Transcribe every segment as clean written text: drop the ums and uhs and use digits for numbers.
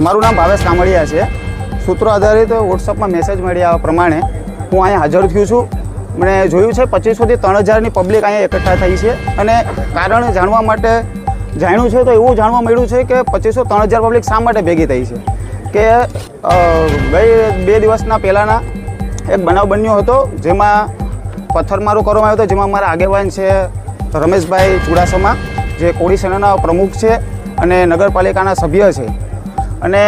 મારું નામ ભાવેશ કામડિયા છે। સૂત્રો આધારિત વોટ્સઅપમાં મેસેજ મળ્યા પ્રમાણે હું અહીંયા હાજર થયો છું। મને જોયું છે 2500 થી 3000ની પબ્લિક અહીંયા એકઠા થઈ છે અને કારણ જાણવા માટે જાણ્યું છે તો એવું જાણવા મળ્યું છે કે 2500-3000 પબ્લિક શા માટે ભેગી થઈ છે કે ગઈ 2 દિવસના પહેલાંના એક બનાવ બન્યો હતો જેમાં પથ્થરમારો કરવામાં આવ્યો હતો, જેમાં અમારા આગેવાન છે રમેશભાઈ ચુડાસમા જે કોળી સેનાના પ્રમુખ છે અને નગરપાલિકાના સભ્ય છે અને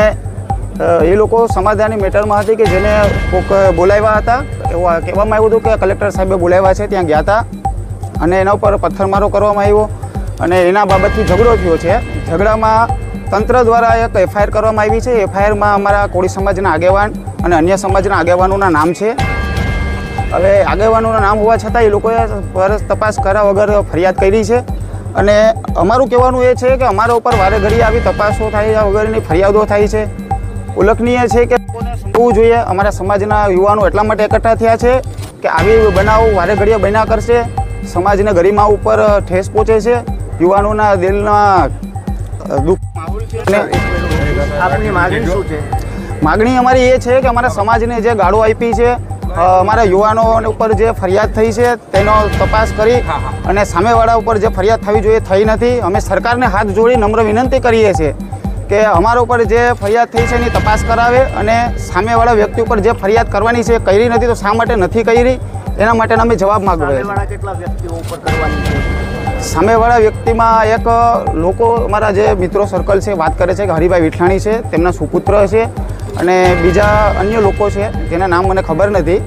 એ લોકો સમાધાનની મેટરમાં હતી કે જેને કોઈક બોલાવ્યા હતા, એવું કહેવામાં આવ્યું હતું કે કલેક્ટર સાહેબે બોલાવ્યા છે, ત્યાં ગયા હતા અને એના ઉપર પથ્થરમારો કરવામાં આવ્યો અને એના બાબતથી ઝઘડો થયો છે। ઝઘડામાં તંત્ર દ્વારા એક એફઆઈઆર કરવામાં આવી છે। એફઆઈઆરમાં અમારા કોળી સમાજના આગેવાન અને અન્ય સમાજના આગેવાનોના નામ છે। હવે આગેવાનોના નામ હોવા છતાં એ લોકોએ તપાસ કર્યા વગર ફરિયાદ કરી છે અને અમારું કહેવાનું એ છે કે અમારા ઉપર વારે ઘડી આવી તપાસો થાય વગરની ફરિયાદો થાય છે। ઉલ્લેખનીય છે કે સમજવું જોઈએ, અમારા સમાજના યુવાનો એટલા માટે એકઠા થયા છે કે આવી બનાવ વારે ઘડીએ બન્યા કરશે, સમાજને ગરિમા ઉપર ઠેસ પહોંચે છે, યુવાનોના દિલના દુઃખ છે। આપની માગણી શું છે? માગણી અમારી એ છે કે અમારા સમાજને જે ગાળો આપી છે, અમારા યુવાનો ઉપર જે ફરિયાદ થઈ છે તેનો તપાસ કરી અને સામેવાળા ઉપર જે ફરિયાદ થવી જોઈએ થઈ નથી। અમે સરકારને હાથ જોડી નમ્ર વિનંતી કરીએ છીએ કે અમારા ઉપર જે ફરિયાદ થઈ છે એની તપાસ કરાવે અને સામેવાળા વ્યક્તિ ઉપર જે ફરિયાદ કરવાની છે કરી નથી તો શા માટે નથી કરી એના માટે અમે જવાબ માગીએ છીએ। કેટલા વ્યક્તિઓ ઉપર કરવાની છે? સામેવાળા વ્યક્તિમાં એક લોકો અમારા જે મિત્રો સર્કલ છે વાત કરે છે કે હરિભાઈ વિઠલાણી છે, તેમના સુપુત્ર છે અને બીજા અન્ય લોકો છે જેના નામ મને ખબર નથી।